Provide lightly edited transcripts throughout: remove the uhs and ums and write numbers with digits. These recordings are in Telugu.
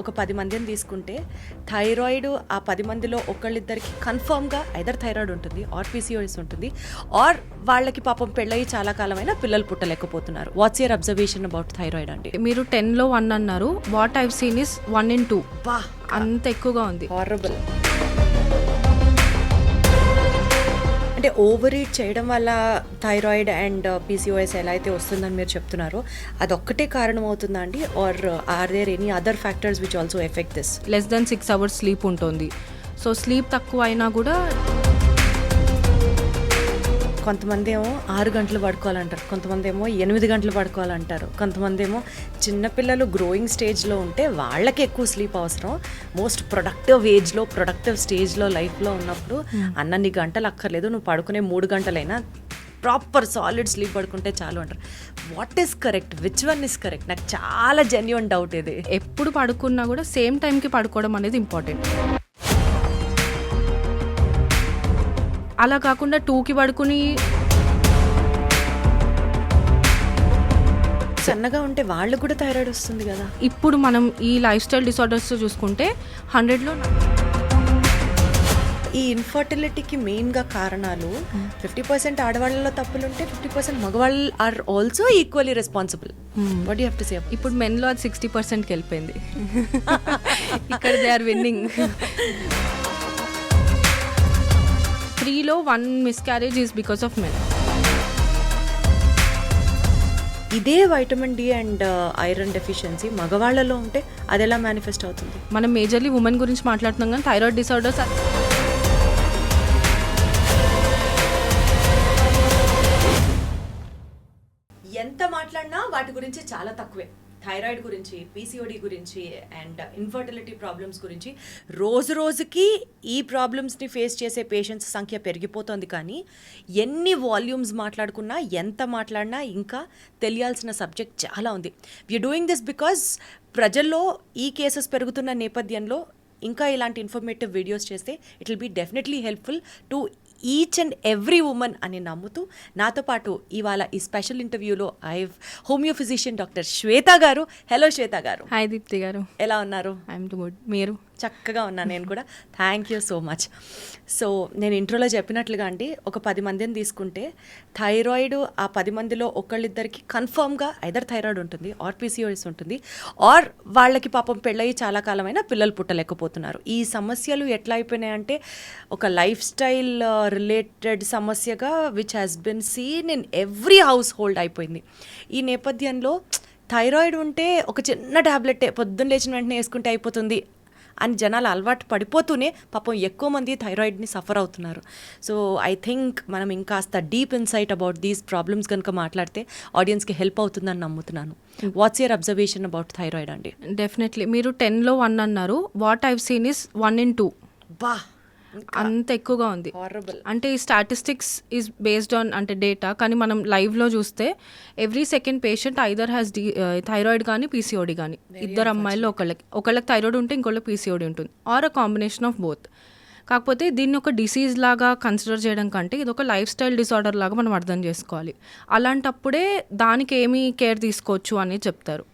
ఒక 10 మందిని తీసుకుంటే థైరాయిడ్ ఆ 10 మందిలో ఒకళ్ళిద్దరికి కన్ఫర్మ్గా ఐదర్ థైరాయిడ్ ఉంటుంది ఆర్ పీసీఓఎస్ ఉంటుంది ఆర్ వాళ్ళకి పాపం పెళ్ళయి చాలా కాలమైనా పిల్లలు పుట్టలేకపోతున్నారు. What's your observation about thyroid అండి? మీరు 10లో 1 అన్నారు. What I've seen is 1 in 2. అంత ఎక్కువగా ఉంది. హారబుల్. అంటే ఓవర్ ఈట్ చేయడం వల్ల థైరాయిడ్ అండ్ పీసీఓఎస్ ఎలా అయితే వస్తుందని మీరు చెప్తున్నారో అదొక్కటే కారణం అవుతుందా అండి, are are there any other factors which also affect this? Less than 6 hours sleep ఉంటుంది. సో స్లీప్ తక్కువ అయినా కూడా కొంతమంది ఏమో 6 గంటలు పడుకోవాలంటారు, కొంతమంది ఏమో 8 గంటలు పడుకోవాలంటారు, కొంతమంది ఏమో చిన్నపిల్లలు గ్రోయింగ్ స్టేజ్లో ఉంటే వాళ్ళకి ఎక్కువ స్లీప్ అవసరం, మోస్ట్ ప్రొడక్టివ్ ఏజ్లో ప్రొడక్టివ్ స్టేజ్లో లైఫ్లో ఉన్నప్పుడు అన్నన్ని గంటలు అక్కర్లేదు, నువ్వు పడుకునే 3 గంటలైనా ప్రాపర్ సాలిడ్ స్లీప్ పడుకుంటే చాలు అంటారు. What is correct, which one is correct? నాకు చాలా జెన్యూన్ డౌట్ ఇది. ఎప్పుడు పడుకున్నా కూడా సేమ్ టైంకి పడుకోవడం అనేది ఇంపార్టెంట్. అలా కాకుండా 2కి పడుకుని సన్నగా ఉంటే వాళ్ళు కూడా థైరాయిడ్ వస్తుంది కదా. ఇప్పుడు మనం ఈ లైఫ్ స్టైల్ డిసార్డర్స్ చూసుకుంటే 100లో ఈ ఇన్ఫర్టిలిటీకి మెయిన్గా కారణాలు 50% ఆడవాళ్ళలో తప్పులుంటే 50% మగవాళ్ళు are also equally responsible. What you have to say? ఇప్పుడు మెన్లో అది 60%కి వెళ్ళిపోయింది. ఇక్కడ దే ఆర్ విన్నింగ్. 3లో 1 miscarriage is because of men. ఇదే vitamin D and iron deficiency మగవాళ్ళలో ఉంటే అది ఎలా మేనిఫెస్ట్ అవుతుంది? మనం మేజర్లీ ఉమెన్ గురించి మాట్లాడుతున్నాం కానీ థైరాయిడ్ డిసార్డర్స్ ఎంత మాట్లాడినా వాటి గురించి చాలా తక్కువే. థైరాయిడ్ గురించి, పీసీఓడి గురించి అండ్ ఇన్ఫర్టిలిటీ ప్రాబ్లమ్స్ గురించి రోజు రోజుకి ఈ ప్రాబ్లమ్స్ని ఫేస్ చేసే పేషెంట్స్ సంఖ్య పెరిగిపోతుంది. కానీ ఎన్ని వాల్యూమ్స్ మాట్లాడుకున్నా, ఎంత మాట్లాడినా ఇంకా తెలియాల్సిన సబ్జెక్ట్ చాలా ఉంది. వీఆర్ డూయింగ్ దిస్ బికాజ్ ప్రజల్లో ఈ కేసెస్ పెరుగుతున్న నేపథ్యంలో ఇంకా ఇలాంటి ఇన్ఫర్మేటివ్ వీడియోస్ చేస్తే it will be definitely helpful to each and every women అని నమ్ముతూ నాతో పాటు ఇవాళ ఈ స్పెషల్ ఇంటర్వ్యూలో హోమియో ఫిజిషియన్ డాక్టర్ శ్వేత గారు. హలో శ్వేత గారు. హాయ్ దీప్తి గారు, ఎలా ఉన్నారు? I'm good. మీరు? చక్కగా ఉన్నాను నేను కూడా. Thank you so much. So నేను ఇంట్రోలో చెప్పినట్లుగా అండి, ఒక 10 మందిని తీసుకుంటే థైరాయిడ్ ఆ 10 మందిలో ఒకళ్ళిద్దరికి కన్ఫర్మ్గా ఐదర్ థైరాయిడ్ ఉంటుంది ఆర్ పీసీఓఎస్ ఉంటుంది ఆర్ వాళ్ళకి పాపం పెళ్ళయి చాలా కాలమైనా పిల్లలు పుట్టలేకపోతున్నారు. ఈ సమస్యలు ఎట్లా అయిపోయినాయంటే ఒక లైఫ్ స్టైల్ రిలేటెడ్ సమస్యగా which has been seen in every household అయిపోయింది. ఈ నేపథ్యంలో థైరాయిడ్ ఉంటే ఒక చిన్న ట్యాబ్లెట్ పొద్దున్న లేచిన వెంటనే వేసుకుంటే అయిపోతుంది అని జనాలు అలవాటు పడిపోతూనే పాపం ఎక్కువ మంది థైరాయిడ్ని సఫర్ అవుతున్నారు. సో ఐ థింక్ మనం ఇంకాస్త deep insight about these problems కనుక మాట్లాడితే ఆడియన్స్కి హెల్ప్ అవుతుందని నమ్ముతున్నాను. Watts your observation about thyroid అండి? డెఫినెట్లీ మీరు 10లో 1 అన్నారు. What I've seen is 1 in 2. బా, అంత ఎక్కువగా ఉంది. హారబుల్. అంటే ఈ స్టాటిస్టిక్స్ ఈజ్ బేస్డ్ ఆన్ అంటే డేటా, కానీ మనం లైవ్లో చూస్తే every second patient either has thyroid కానీ పీసీఓడి కానీ. ఇద్దరు అమ్మాయిల్లో ఒకళ్ళకి థైరాయిడ్ ఉంటే ఇంకోళ్ళకి పీసీఓడి ఉంటుంది, or a combination of both. కాకపోతే దీన్ని ఒక డిసీజ్ లాగా కన్సిడర్ చేయడం కంటే ఇది ఒక లైఫ్ స్టైల్ డిసార్డర్ లాగా మనం అర్థం చేసుకోవాలి. అలాంటప్పుడే దానికి ఏమి కేర్ తీసుకోవచ్చు అనేది చెప్తారు.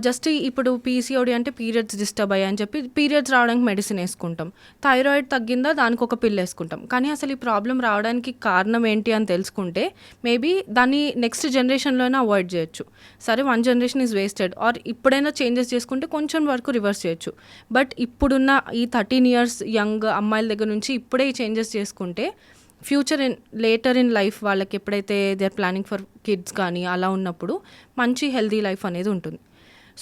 జస్ట్ ఇప్పుడు పీసీఓడి అంటే పీరియడ్స్ డిస్టర్బ్ అయ్యాయని చెప్పి పీరియడ్స్ రావడానికి మెడిసిన్ వేసుకుంటాం. థైరాయిడ్ తగ్గిందా దానికి ఒక పిల్ వేసుకుంటాం. కానీ అసలు ఈ ప్రాబ్లం రావడానికి కారణం ఏంటి అని తెలుసుకుంటే మేబీ దాన్ని నెక్స్ట్ జనరేషన్లోనే అవాయిడ్ చేయొచ్చు. సరే 1 generation ఈజ్ వేస్టెడ్, ఆర్ ఇప్పుడైనా చేంజెస్ చేసుకుంటే కొంచెం వరకు రివర్స్ చేయొచ్చు. బట్ ఇప్పుడున్న ఈ 13 years యంగ్ అమ్మాయిల దగ్గర నుంచి ఇప్పుడే ఈ చేంజెస్ చేసుకుంటే ఫ్యూచర్ లేటర్ ఇన్ లైఫ్ వాళ్ళకి ఎప్పుడైతే they are planning for kids కానీ అలా ఉన్నప్పుడు మంచి హెల్దీ లైఫ్ అనేది ఉంటుంది.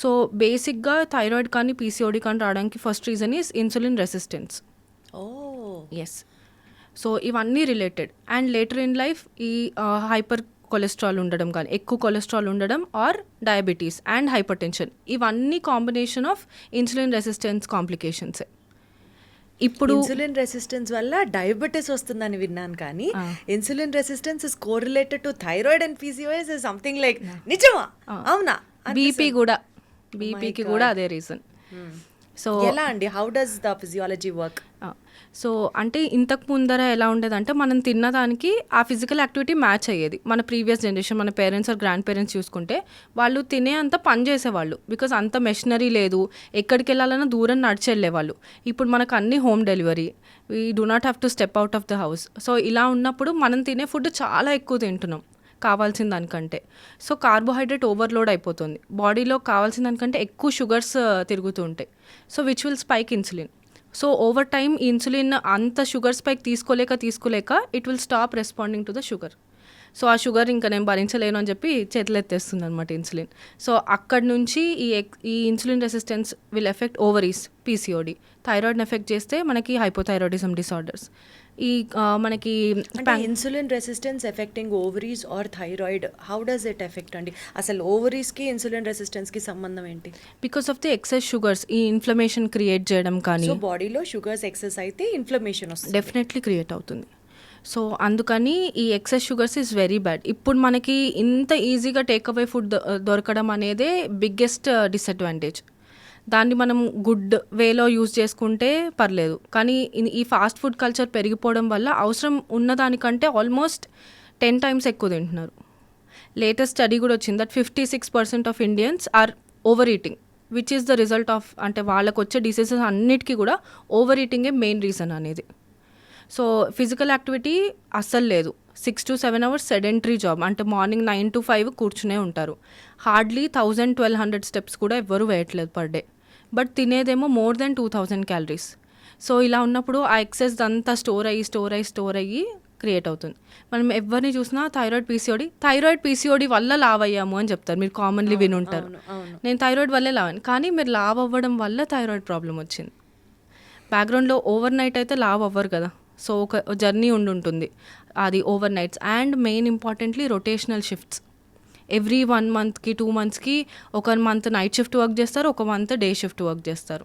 సో బేసిక్గా థైరాయిడ్ కానీ పీసీఓడి కానీ రావడానికి first reason is insulin resistance. Yes. So ఇవన్నీ related. And later in life ఈ హైపర్ కొలెస్ట్రాల్ ఉండడం కానీ, ఎక్కువ కొలెస్ట్రాల్ ఉండడం, or diabetes and hypertension, ఇవన్నీ కాంబినేషన్ ఆఫ్ ఇన్సులిన్ రెసిస్టెన్స్ కాంప్లికేషన్సే. ఇప్పుడు ఇన్సులిన్ రెసిస్టెన్స్ వల్ల డయాబెటీస్ వస్తుందని విన్నాను, కానీ insulin resistance is correlated to thyroid and PCOS is something like నిజమా? అవునా? బీపీకి కూడా అదే రీజన్. సో ఎలా అండి, how does the physiology work? So అంటే ఇంతకు ముందర ఎలా ఉండేదంటే మనం తిన్నదానికి ఆ ఫిజికల్ యాక్టివిటీ మ్యాచ్ అయ్యేది. మన ప్రీవియస్ జనరేషన్, మన పేరెంట్స్ ఆర్ గ్రాండ్ పేరెంట్స్ చూసుకుంటే వాళ్ళు తినే అంత పని చేసేవాళ్ళు, బికాజ్ అంత మెషినరీ లేదు, ఎక్కడికి వెళ్ళాలన్నా దూరం నడిచి వెళ్ళేవాళ్ళు. ఇప్పుడు మనకు అన్ని home delivery, we do not have to step out of the house. So ఇలా ఉన్నప్పుడు మనం తినే ఫుడ్ చాలా ఎక్కువ తింటున్నాం కావాల్సిన దానికంటే. సో కార్బోహైడ్రేట్ ఓవర్లోడ్ అయిపోతుంది, బాడీలో కావాల్సిన దానికంటే ఎక్కువ షుగర్స్ తిరుగుతూ ఉంటాయి. So which will spike insulin. So over time ఈ ఇన్సులిన్ అంత షుగర్ స్పైక్ తీసుకోలేక it will stop responding to the sugar. So ఆ షుగర్ ఇంకా నేను భరించలేను అని చెప్పి చేతులు ఎత్తేస్తుంది అనమాట ఇన్సులిన్. సో అక్కడ నుంచి ఈ insulin resistance will affect ovaries, PCOD. థైరాయిడ్ని ఎఫెక్ట్ చేస్తే మనకి హైపోథైరాయిడిజం డిసార్డర్స్. ఈ మనకి insulin resistance affecting ovaries or thyroid, how does it affect అండి? అసలు ఓవరీస్కి ఇన్సులిన్ రెసిస్టెన్స్కి సంబంధం ఏంటి? Because of the excess sugars ఈ ఇన్ఫ్లమేషన్ క్రియేట్ చేయడం కానీ. సో బాడీలో షుగర్స్ ఎక్సెస్ అయితే ఇన్ఫ్లమేషన్ వస్తుంది, డెఫినెట్లీ క్రియేట్ అవుతుంది. సో అందుకని ఈ excess sugars is very bad. ఇప్పుడు మనకి ఇంత ఈజీగా టేక్ అవే ఫుడ్ దొరకడం అనేదే బిగ్గెస్ట్ డిసడ్వాంటేజ్. దాన్ని మనం గుడ్ వేలో యూజ్ చేసుకుంటే పర్లేదు, కానీ ఈ ఫాస్ట్ ఫుడ్ కల్చర్ పెరిగిపోవడం వల్ల అవసరం ఉన్నదానికంటే ఆల్మోస్ట్ 10 times ఎక్కువ తింటున్నారు. లేటెస్ట్ స్టడీ కూడా వచ్చింది that 56% of Indians are over eating, which is the result of, అంటే వాళ్ళకు వచ్చే డిసీజెస్ అన్నిటికీ కూడా ఓవర్ ఈటింగే మెయిన్ రీజన్ అనేది. సో ఫిజికల్ యాక్టివిటీ అస్సలు లేదు, 6 to 7 hours సెడెంటరీ జాబ్, అంటే మార్నింగ్ 9 to 5 కూర్చునే ఉంటారు. హార్డ్లీ 1000-1200 steps కూడా ఎవ్వరూ వేయట్లేదు పర్ డే, బట్ తినేదేమో more than 2000 calories. సో ఇలా ఉన్నప్పుడు ఆ ఎక్సెస్ అంతా స్టోర్ అయ్యి క్రియేట్ అవుతుంది. మనం ఎవరిని చూసినా థైరాయిడ్ పీసీఓడి వల్ల లావ్ అయ్యాము అని చెప్తారు, మీరు కామన్లీ వినుంటారు. నేను థైరాయిడ్ వల్లే లావ్, కానీ మీరు లావ్ అవ్వడం వల్ల థైరాయిడ్ ప్రాబ్లం వచ్చింది. బ్యాక్గ్రౌండ్లో ఓవర్ నైట్ అయితే లావ్ అవ్వరు కదా. సో ఒక జర్నీ ఉంటుంది అది over nights. And main importantly rotational shifts. Every 1 monthకి 2 monthsకి ఒక మంత్ నైట్ షిఫ్ట్ వర్క్ చేస్తారు, ఒక మంత్ డే షిఫ్ట్ వర్క్ చేస్తారు.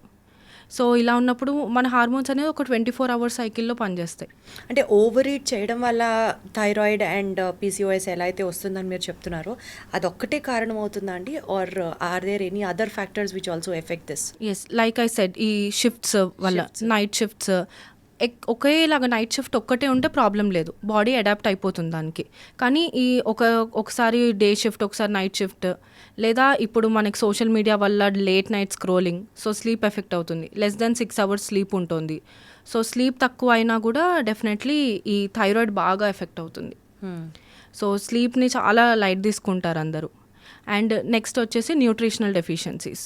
సో ఇలా ఉన్నప్పుడు మన హార్మోన్స్ అనేది ఒక 24 hour సైకిల్లో పనిచేస్తాయి. అంటే ఓవర్ ఈట్ చేయడం వల్ల థైరాయిడ్ అండ్ పీసీఓఎస్ ఎలా అయితే వస్తుందని మీరు చెప్తున్నారో అదొక్కటే కారణం అవుతుందా అండి, are are there any other factors which also affect this? Yes, like I said, ఈ షిఫ్ట్స్ వల్ల, నైట్ షిఫ్ట్స్ ఒకేలాగా నైట్ షిఫ్ట్ ఒక్కటే ఉంటే ప్రాబ్లం లేదు, బాడీ అడాప్ట్ అయిపోతుంది దానికి. కానీ ఈ ఒకసారి డే షిఫ్ట్, ఒకసారి నైట్ షిఫ్ట్, లేదా ఇప్పుడు మనకి సోషల్ మీడియా వల్ల late night scrolling, so sleep effect అవుతుంది. లెస్ దెన్ 6 hours స్లీప్ ఉంటుంది. సో స్లీప్ తక్కువ అయినా కూడా డెఫినెట్లీ ఈ థైరాయిడ్ బాగా ఎఫెక్ట్ అవుతుంది. సో స్లీప్ని చాలా లైట్ తీసుకుంటారు అందరూ. అండ్ నెక్స్ట్ వచ్చేసి న్యూట్రిషనల్ డెఫిషియన్సీస్.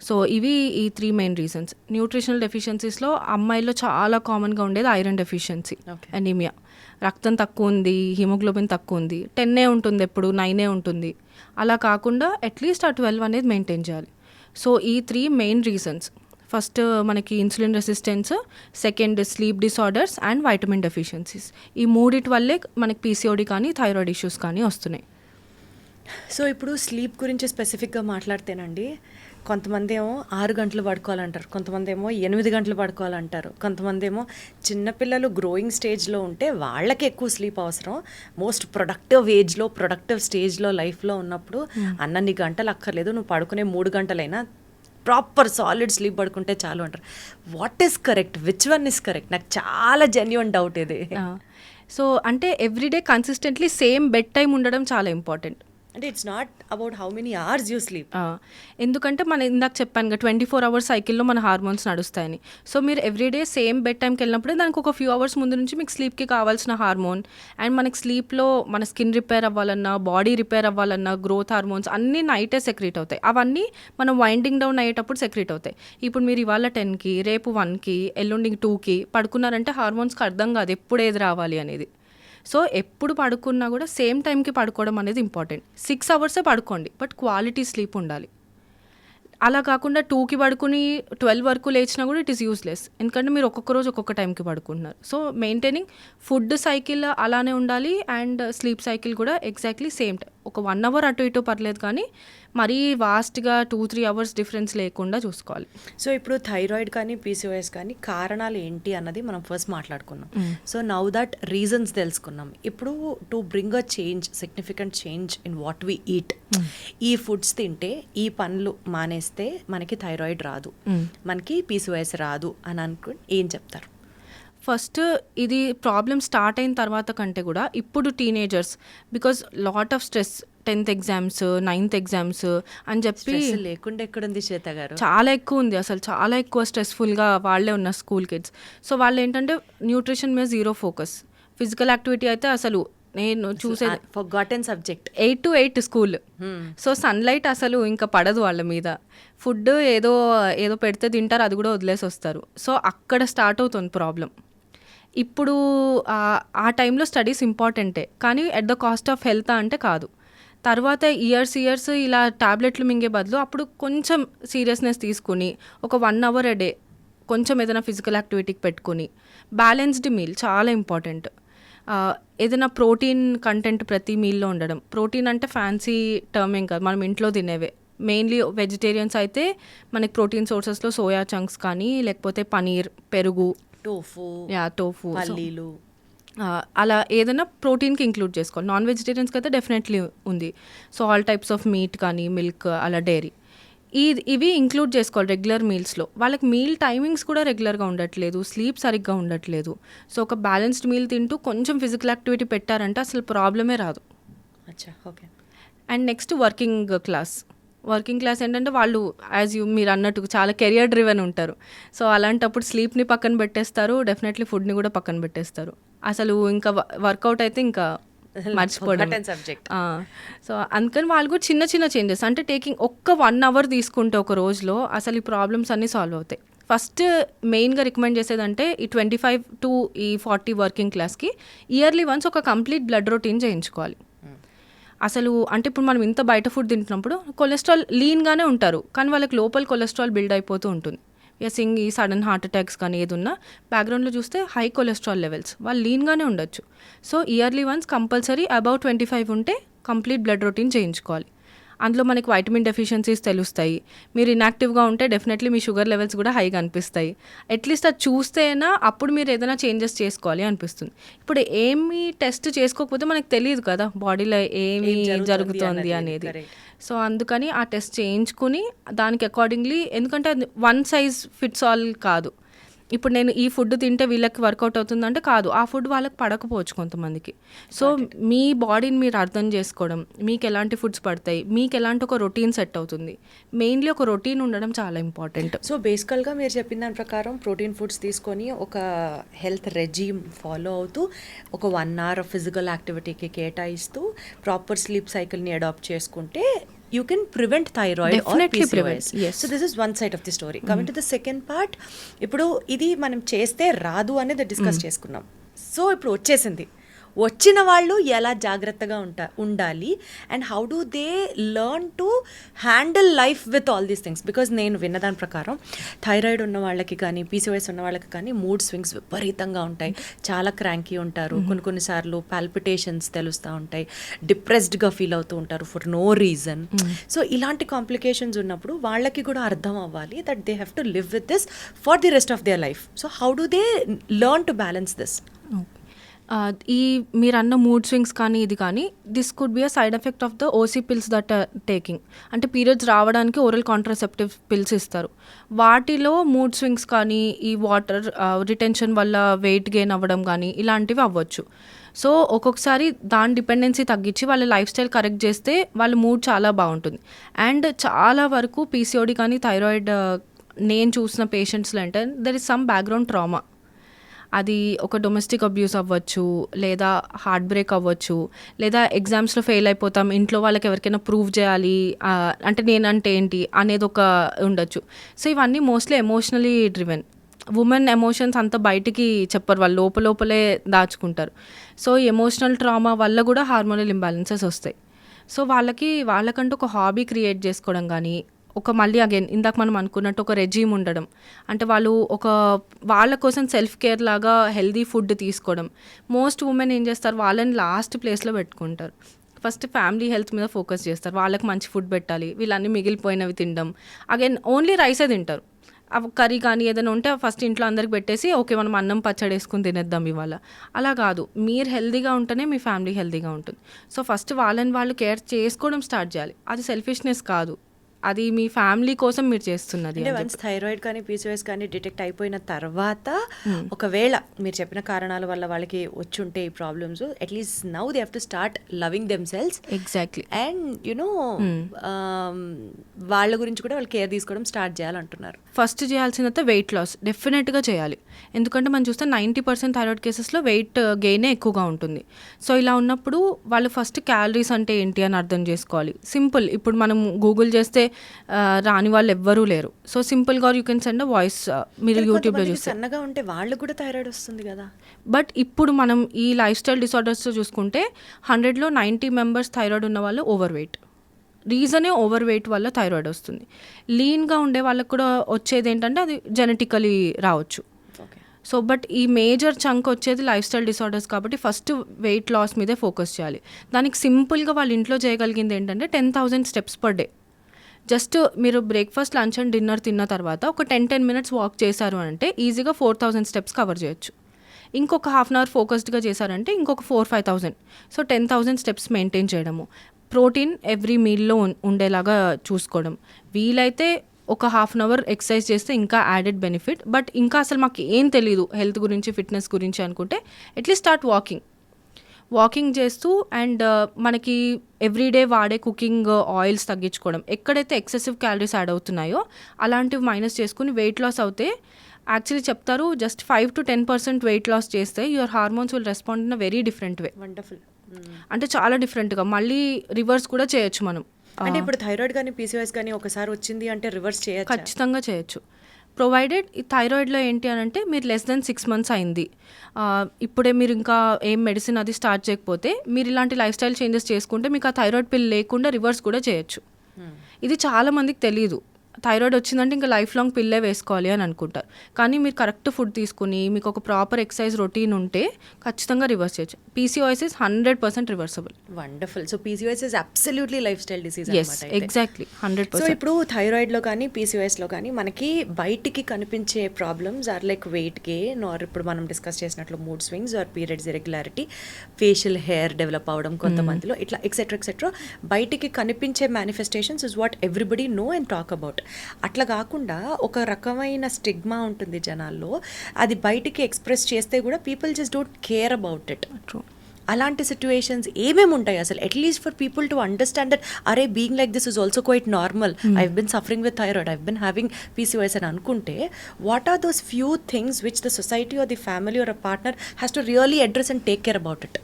సో ఇవి ఈ 3 main రీజన్స్. న్యూట్రిషనల్ డెఫిషియన్సీస్లో అమ్మాయిల్లో చాలా కామన్గా ఉండేది ఐరన్ డెఫిషియన్సీ, అనీమియా. రక్తం తక్కువ ఉంది, హిమోగ్లోబిన్ తక్కువ ఉంది, 10 ఉంటుంది, ఎప్పుడు 9 ఉంటుంది. అలా కాకుండా అట్లీస్ట్ ఆ 12 అనేది మెయింటైన్ చేయాలి. సో ఈ 3 main రీజన్స్. ఫస్ట్ మనకి insulin resistance, second sleep disorders and vitamin deficiencies. ఈ మూడిటి వల్లే మనకి పీసీఓడి కానీ థైరాయిడ్ ఇష్యూస్ కానీ వస్తున్నాయి. సో ఇప్పుడు స్లీప్ గురించి స్పెసిఫిక్గా మాట్లాడితేనండి, కొంతమంది ఏమో 6 గంటలు పడుకోవాలంటారు, కొంతమంది ఏమో 8 గంటలు పడుకోవాలంటారు, కొంతమంది ఏమో చిన్నపిల్లలు గ్రోయింగ్ స్టేజ్లో ఉంటే వాళ్ళకి ఎక్కువ స్లీప్ అవసరం, మోస్ట్ ప్రొడక్టివ్ ఏజ్లో, ప్రొడక్టివ్ స్టేజ్లో లైఫ్లో ఉన్నప్పుడు అన్నన్ని గంటలు అక్కర్లేదు, నువ్వు పడుకునే 3 గంటలైనా ప్రాపర్ సాలిడ్ స్లీప్ పడుకుంటే చాలు అంటారు. What is correct, which one is correct? నాకు చాలా జెన్యూన్ డౌట్ ఇది. సో అంటే everyday consistently same bed time ఉండడం చాలా ఇంపార్టెంట్. అంటే it's not about how many hours you sleep. ఎందుకంటే మనం ఇందాక చెప్పాను కదా 24 hour సైకిల్లో మన హార్మోన్స్ నడుస్తాయని. సో మీరు ఎవ్రీడే సేమ్ బెడ్ టైంకి వెళ్ళినప్పుడే దానికి ఒక ఫ్యూ అవర్స్ ముందు నుంచి మీకు స్లీప్కి కావాల్సిన హార్మోన్, అండ్ మనకి స్లీప్లో మన స్కిన్ రిపేర్ అవ్వాలన్నా, బాడీ రిపేర్ అవ్వాలన్నా, గ్రోత్ హార్మోన్స్ అన్నీ నైటే సెక్రీట్ అవుతాయి. అవన్నీ మనం వైండింగ్ డౌన్ అయ్యేటప్పుడు సెక్రీట్ అవుతాయి. ఇప్పుడు మీరు ఇవాళ 10కి, రేపు 1కి, ఎల్లుండి 2కి పడుకున్నారంటే హార్మోన్స్కి అర్థం కాదు ఎప్పుడు ఏది రావాలి అనేది. సో ఎప్పుడు పడుకున్నా కూడా సేమ్ టైంకి పడుకోవడం అనేది ఇంపార్టెంట్. 6 hours పడుకోండి, బట్ క్వాలిటీ స్లీప్ ఉండాలి. అలా కాకుండా 2కి పడుకుని 12 వరకు లేచినా కూడా ఇట్ ఈస్ యూస్లెస్, ఎందుకంటే మీరు ఒక్కొక్క రోజు ఒక్కొక్క టైంకి పడుకుంటున్నారు. సో మెయింటైనింగ్ ఫుడ్ సైకిల్ అలానే ఉండాలి, అండ్ స్లీప్ సైకిల్ కూడా ఎగ్జాక్ట్లీ సేమ్ టైం. ఒక 1 అవర్ అటు ఇటు పర్లేదు, కానీ మరీ వాస్ట్గా 2-3 అవర్స్ డిఫరెన్స్ లేకుండా చూసుకోవాలి. సో ఇప్పుడు థైరాయిడ్ కానీ పీసీఓఎస్ కానీ కారణాలు ఏంటి అన్నది మనం ఫస్ట్ మాట్లాడుకున్నాం. సో నౌ దట్ రీజన్స్ తెలుసుకున్నాం. ఇప్పుడు to bring a change, significant change in what we eat, ఈ ఫుడ్స్ తింటే, ఈ పనులు మానేస్తే మనకి థైరాయిడ్ రాదు, మనకి పీసీఓఎస్ రాదు అని అనుకుని ఏం చెప్తారు? ఫస్ట్ ఇది ప్రాబ్లమ్ స్టార్ట్ అయిన తర్వాత కంటే కూడా ఇప్పుడు teenagers, because lot of stress, 10th exams, 9th exams అని చెప్పి లేకుండా ఎక్కడుంది శ్వేత గారు? చాలా ఎక్కువ ఉంది, అసలు చాలా ఎక్కువ స్ట్రెస్ఫుల్గా వాళ్ళే ఉన్న స్కూల్ కిడ్స్. సో వాళ్ళు ఏంటంటే న్యూట్రిషన్ మీద జీరో ఫోకస్, ఫిజికల్ యాక్టివిటీ అయితే అసలు నేను చూసేది forgotten subject. 8 to 8 school. So sunlight అసలు ఇంకా పడదు వాళ్ళ మీద. ఫుడ్ ఏదో ఏదో పెడితే తింటారు, అది కూడా వదిలేసి వస్తారు. సో అక్కడ స్టార్ట్ అవుతుంది ప్రాబ్లం. ఇప్పుడు ఆ టైంలో స్టడీస్ ఇంపార్టెంటే, కానీ at the cost of health అంటే కాదు. తర్వాత ఇయర్స్ ఇలా టాబ్లెట్లు మింగే బదులు అప్పుడు కొంచెం సీరియస్నెస్ తీసుకుని ఒక 1 hour a డే కొంచెం ఏదైనా ఫిజికల్ యాక్టివిటీకి పెట్టుకుని, బ్యాలెన్స్డ్ మీల్ చాలా ఇంపార్టెంట్. ఏదైనా ప్రోటీన్ కంటెంట్ ప్రతి మీల్లో ఉండడం. ప్రోటీన్ అంటే ఫ్యాన్సీ టర్మ్ ఏం కాదు, మనం ఇంట్లో తినేవే. మెయిన్లీ వెజిటేరియన్స్ అయితే మనకి ప్రోటీన్ సోర్సెస్లో సోయా చంక్స్ కానీ, లేకపోతే పనీర్, పెరుగు, టోఫు, పల్లీలు, అలా ఏదైనా ప్రోటీన్కి ఇంక్లూడ్ చేసుకోవాలి. నాన్ వెజిటేరియన్స్కి అయితే డెఫినెట్లీ ఉంది. So all types of meat కానీ, మిల్క్, అలా డైరీ, ఇవి ఇంక్లూడ్ చేసుకోవాలి రెగ్యులర్ మీల్స్లో. వాళ్ళకి మీల్ టైమింగ్స్ కూడా రెగ్యులర్గా ఉండట్లేదు, స్లీప్ సరిగ్గా ఉండట్లేదు. సో ఒక బ్యాలెన్స్డ్ మీల్ తింటూ కొంచెం ఫిజికల్ యాక్టివిటీ పెట్టారంటే అసలు ప్రాబ్లమే రాదు. అచ్చా, okay. And next working class ఏంటంటే వాళ్ళు మీరు అన్నట్టు చాలా కెరియర్ డ్రివెన్ ఉంటారు. సో అలాంటప్పుడు స్లీప్ని పక్కన పెట్టేస్తారు, డెఫినెట్లీ ఫుడ్ని కూడా పక్కన పెట్టేస్తారు. అసలు ఇంకా వర్కౌట్ అయితే ఇంకా మర్చిపోవడం సబ్జెక్ట్. సో అందుకని వాళ్ళు కూడా చిన్న చిన్న చేంజెస్, అంటే టేకింగ్ ఒక్క 1 hour తీసుకుంటే ఒక రోజులో అసలు ఈ ప్రాబ్లమ్స్ అన్నీ సాల్వ్ అవుతాయి. ఫస్ట్ మెయిన్గా రికమెండ్ చేసేదంటే ఈ 25 to 40 వర్కింగ్ క్లాస్కి ఇయర్లీ వన్స్ ఒక కంప్లీట్ బ్లడ్ రొటీన్ చేయించుకోవాలి. అసలు అంటే ఇప్పుడు మనం ఇంత బయట ఫుడ్ తింటున్నప్పుడు కొలెస్ట్రాల్ లీన్గానే ఉంటారు, కానీ వాళ్ళకి లోపల కొలెస్ట్రాల్ బిల్డ్ అయిపోతూ ఉంటుంది. సింగ్ ఈ సడన్ హార్ట్ అటాక్స్ కానీ ఏది ఉన్నా బ్యాక్గ్రౌండ్లో చూస్తే హై కొలెస్ట్రాల్ లెవెల్స్, వాళ్ళు లీన్గానే ఉండొచ్చు. So yearly once compulsory above 25 ఉంటే కంప్లీట్ బ్లడ్ రొటీన్ చేయించుకోవాలి. అందులో మనకి వైటమిన్ డెఫిషియన్సీస్ తెలుస్తాయి. మీరు ఇన్యాక్టివ్గా ఉంటే డెఫినెట్లీ మీ షుగర్ లెవెల్స్ కూడా హైగా అనిపిస్తాయి. అట్లీస్ట్ అది చూస్తేనా అప్పుడు మీరు ఏదైనా చేంజెస్ చేసుకోవాలి అనిపిస్తుంది. ఇప్పుడు ఏమి టెస్ట్ చేసుకోకపోతే మనకు తెలియదు కదా బాడీలో ఏమి జరుగుతుంది అనేది. సో అందుకని ఆ టెస్ట్ చేయించుకుని దానికి అకార్డింగ్లీ, ఎందుకంటే అది వన్ సైజ్ ఫిట్స్ ఆల్ కాదు. ఇప్పుడు నేను ఈ ఫుడ్ తింటే వీళ్ళకి వర్కౌట్ అవుతుందంటే కాదు, ఆ ఫుడ్ వాళ్ళకి పడకపోవచ్చు కొంతమందికి. సో మీ బాడీని మీరు అర్థం చేసుకోవడం, మీకు ఎలాంటి ఫుడ్స్ పడతాయి, మీకు ఎలాంటి ఒక రొటీన్ సెట్ అవుతుంది, మెయిన్లీ ఒక రొటీన్ ఉండడం చాలా ఇంపార్టెంట్. సో బేసికల్గా మీరు చెప్పిన దాని ప్రకారం ప్రోటీన్ ఫుడ్స్ తీసుకొని ఒక హెల్త్ రెజీమ్ ఫాలో అవుతూ ఒక 1 hour ఫిజికల్ యాక్టివిటీకి కేటాయిస్తూ ప్రాపర్ స్లీప్ సైకిల్ని అడాప్ట్ చేసుకుంటే you can prevent thyroid Definitely or PCOS. prevent, yes. So this is one side of the story. Coming to the second part, ఇప్పుడు ఇది మనం చేస్తే రాదు అనేది డిస్కస్ చేసుకున్నాం. సో ఇప్పుడు వచ్చేసింది, వచ్చిన వాళ్ళు ఎలా జాగ్రత్తగా ఉండాలి and how do they learn to handle life with all these things. Because నేను విన్నదాని ప్రకారం థైరాయిడ్ ఉన్న వాళ్ళకి కానీ పీసీఓఎస్ ఉన్న వాళ్ళకి కానీ మూడ్ స్వింగ్స్ విపరీతంగా ఉంటాయి, చాలా క్రాంకీ ఉంటారు, కొన్నిసార్లు పాల్పిటేషన్స్ తెలుస్తూ ఉంటాయి, డిప్రెస్డ్గా ఫీల్ అవుతూ ఉంటారు ఫర్ నో రీజన్. సో ఇలాంటి కాంప్లికేషన్స్ ఉన్నప్పుడు వాళ్ళకి కూడా అర్థం అవ్వాలి that they have to live with this for the rest of their life. So how do they learn to balance this? ఈ మీరు అన్న మూడ్ స్వింగ్స్ కానీ ఇది కానీ this could be a side effect of the OC pills that taking. అంటే పీరియడ్స్ రావడానికి ఓరల్ కాంట్రాసెప్టివ్ పిల్స్ ఇస్తారు, వాటిలో మూడ్ స్వింగ్స్ కానీ ఈ వాటర్ రిటెన్షన్ వల్ల వెయిట్ గెయిన్ అవ్వడం కానీ ఇలాంటివి అవ్వచ్చు. సో ఒక్కొక్కసారి దాని డిపెండెన్సీ తగ్గించి వాళ్ళ లైఫ్ స్టైల్ కరెక్ట్ చేస్తే వాళ్ళ మూడ్ చాలా బాగుంటుంది. అండ్ చాలా వరకు పీసీఓడి కానీ థైరాయిడ్ నేను చూసిన పేషెంట్స్లో అంటే there is some background trauma. అది ఒక డొమెస్టిక్ అబ్యూస్ అవ్వచ్చు, లేదా హార్ట్ బ్రేక్ అవ్వచ్చు, లేదా ఎగ్జామ్స్లో ఫెయిల్ అయిపోతాం, ఇంట్లో వాళ్ళకి ఎవరికైనా ప్రూవ్ చేయాలి అంటే నేనంటే ఏంటి అనేది ఒక ఉండొచ్చు. సో ఇవన్నీ mostly emotionally driven. Women emotions అంత బయటికి చెప్పరు, వాళ్ళు లోపలే దాచుకుంటారు. సో ఎమోషనల్ ట్రామా వల్ల కూడా హార్మోనల్ ఇంబ్యాలెన్సెస్ వస్తాయి. సో వాళ్ళకంటూ ఒక హాబీ క్రియేట్ చేసుకోవడం కానీ, ఒక మళ్ళీ అగైన్ ఇందాక మనం అనుకున్నట్టు ఒక రెజీమ్ ఉండడం, అంటే వాళ్ళు వాళ్ళ కోసం సెల్ఫ్ కేర్ లాగా హెల్దీ ఫుడ్ తీసుకోవడం. మోస్ట్ ఉమెన్ ఏం చేస్తారు, వాళ్ళని లాస్ట్ ప్లేస్లో పెట్టుకుంటారు. ఫస్ట్ ఫ్యామిలీ హెల్త్ మీద ఫోకస్ చేస్తారు. వాళ్ళకి మంచి ఫుడ్ పెట్టాలి, వీళ్ళన్నీ మిగిలిపోయినవి తినడం. అగైన్ ఓన్లీ రైసే తింటారు. కర్రీ కానీ ఏదైనా ఉంటే ఫస్ట్ ఇంట్లో అందరికి పెట్టేసి ఓకే మనం అన్నం పచ్చడి వేసుకుని తినేద్దాం ఇవాళ. అలా కాదు, మీరు హెల్తీగా ఉంటేనే మీ ఫ్యామిలీ హెల్తీగా ఉంటుంది. సో ఫస్ట్ వాళ్ళని వాళ్ళు కేర్ చేసుకోవడం స్టార్ట్ చేయాలి. అది సెల్ఫిష్నెస్ కాదు, అది మీ ఫ్యామిలీ కోసం మీరు చేస్తున్నది. అంటే వన్స్ థైరాయిడ్ కానీ పీసీఓఎస్ కానీ డిటెక్ట్ అయిపోయిన తర్వాత ఒకవేళ మీరు చెప్పిన కారణాల వల్ల వాళ్ళకి వచ్చుంటే ఈ problems, at least now they have to start loving them cells. Exactly. And you know వాళ్ళ గురించి కూడా వాళ్ళు కేర్ తీసుకోవడం స్టార్ట్ చేయాలంటున్నారు. ఫస్ట్ చేయాల్సినంత వెయిట్ లాస్ డెఫినెట్గా చేయాలి. ఎందుకంటే మనం చూస్తే 90% థైరాయిడ్ కేసెస్లో వెయిట్ గెయినే ఎక్కువగా ఉంటుంది. సో ఇలా ఉన్నప్పుడు వాళ్ళు ఫస్ట్ క్యాలరీస్ అంటే ఏంటి అని అర్థం చేసుకోవాలి. సింపుల్, ఇప్పుడు మనం గూగుల్ చేస్తే రాని వాళ్ళు ఎవ్వరూ లేరు. సో సింపుల్గా you can send a voice. మీరు యూట్యూబ్లో చూస్తే సన్నగా ఉంటే వాళ్ళు కూడా థైరాయిడ్ వస్తుంది కదా. బట్ ఇప్పుడు మనం ఈ లైఫ్ స్టైల్ డిసార్డర్స్తో చూసుకుంటే 100లో 90 మెంబర్స్ థైరాయిడ్ ఉన్న వాళ్ళు ఓవర్ వెయిట్. రీజనే ఓవర్ వెయిట్ వల్ల థైరాయిడ్ వస్తుంది. లీన్గా ఉండే వాళ్ళకి కూడా వచ్చేది ఏంటంటే అది జెనెటికలీ రావచ్చు. సో బట్ ఈ మేజర్ చంక్ వచ్చేది లైఫ్ స్టైల్ డిసార్డర్స్ కాబట్టి ఫస్ట్ వెయిట్ లాస్ మీదే ఫోకస్ చేయాలి. దానికి సింపుల్గా వాళ్ళ ఇంట్లో చేయగలిగింది ఏంటంటే 10,000 స్టెప్స్ పర్ డే. జస్ట్ మీరు బ్రేక్ఫాస్ట్, లంచ్ అండ్ డిన్నర్ తిన్న తర్వాత ఒక 10 minutes వాక్ చేశారు అంటే ఈజీగా 4,000 స్టెప్స్ కవర్ చేయొచ్చు. ఇంకొక హాఫ్ అన్ అవర్ ఫోకస్డ్గా చేశారంటే ఇంకొక 4-5,000. సో 10,000 స్టెప్స్ మెయింటైన్ చేయడము. ప్రోటీన్ ఎవ్రీ మీల్లో ఉండేలాగా చూసుకోవడం. వీలైతే ఒక హాఫ్ అన్ అవర్ ఎక్సర్సైజ్ చేస్తే ఇంకా యాడెడ్ బెనిఫిట్. బట్ ఇంకా అసలు మాకు ఏం తెలీదు హెల్త్ గురించి, ఫిట్నెస్ గురించి అనుకుంటే అట్లీస్ట్ స్టార్ట్ వాకింగ్ చేస్తూ అండ్ మనకి ఎవ్రీడే వాడే కుకింగ్ ఆయిల్స్ తగ్గించుకోవడం. ఎక్కడైతే ఎక్సెసివ్ క్యాలరీస్ యాడ్ అవుతున్నాయో అలాంటివి మైనస్ చేసుకుని వెయిట్ లాస్ అవుతే యాక్చువల్లీ చెప్తారు జస్ట్ 5-10% వెయిట్ లాస్ చేస్తే your hormones will respond in a very different way. Wonderful. అంటే చాలా డిఫరెంట్గా మళ్ళీ రివర్స్ కూడా చేయొచ్చు మనం. అంటే ఇప్పుడు థైరాయిడ్ కానీ పీసీఓఎస్ కానీ ఒకసారి వచ్చింది అంటే రివర్స్ చేయొచ్చు? ఖచ్చితంగా చేయొచ్చు. ప్రొవైడెడ్ ఈ థైరాయిడ్లో ఏంటి అని అంటే మీరు లెస్ దెన్ 6 months అయింది, ఇప్పుడే మీరు ఇంకా ఏం మెడిసిన్ అది స్టార్ట్ చేయకపోతే మీరు ఇలాంటి లైఫ్ స్టైల్ చేంజెస్ చేసుకుంటే మీకు ఆ థైరాయిడ్ పిల్ లేకుండా రివర్స్ కూడా చేయొచ్చు. ఇది చాలా మందికి తెలియదు. థైరాయిడ్ వచ్చిందంటే ఇంకా లైఫ్ లాంగ్ పిల్లే వేసుకోవాలి అని అనుకుంటారు. కానీ మీరు కరెక్ట్ ఫుడ్ తీసుకుని మీకు ఒక ప్రాపర్ ఎక్సర్సైజ్ రొటీన్ ఉంటే ఖచ్చితంగా రివర్స్ చేయొచ్చు. PCOS is 100% reversible. Wonderful. So PCOS is absolutely life style disease. Yes, exactly 100%. So ఇప్పుడు థైరాయిడ్లో కానీ పీసీఓఎస్లో కానీ మనకి బయటికి కనిపించే problems are like weight gain or ఇప్పుడు మనం డిస్కస్ చేసినట్లు mood swings or periods irregularity, facial hair develop అవడం కొంతమందిలో, ఇట్లా ఎక్సెట్రా బయటికి కనిపించే manifestations is what everybody know and talk about. అట్లా కాకుండా ఒక రకమైన స్టిగ్మా ఉంటుంది జనాల్లో, అది బయటికి ఎక్స్ప్రెస్ చేస్తే కూడా people just don't care about it. అలాంటి సిచ్యువేషన్స్ ఏమేమి ఉంటాయి అసలు, at least for people to understand that అరే being like this is also quite normal, I've been suffering with thyroid, I've been having PCOS అని అనుకుంటే what are those few things which the society or the family or a partner has to really address and take care about it?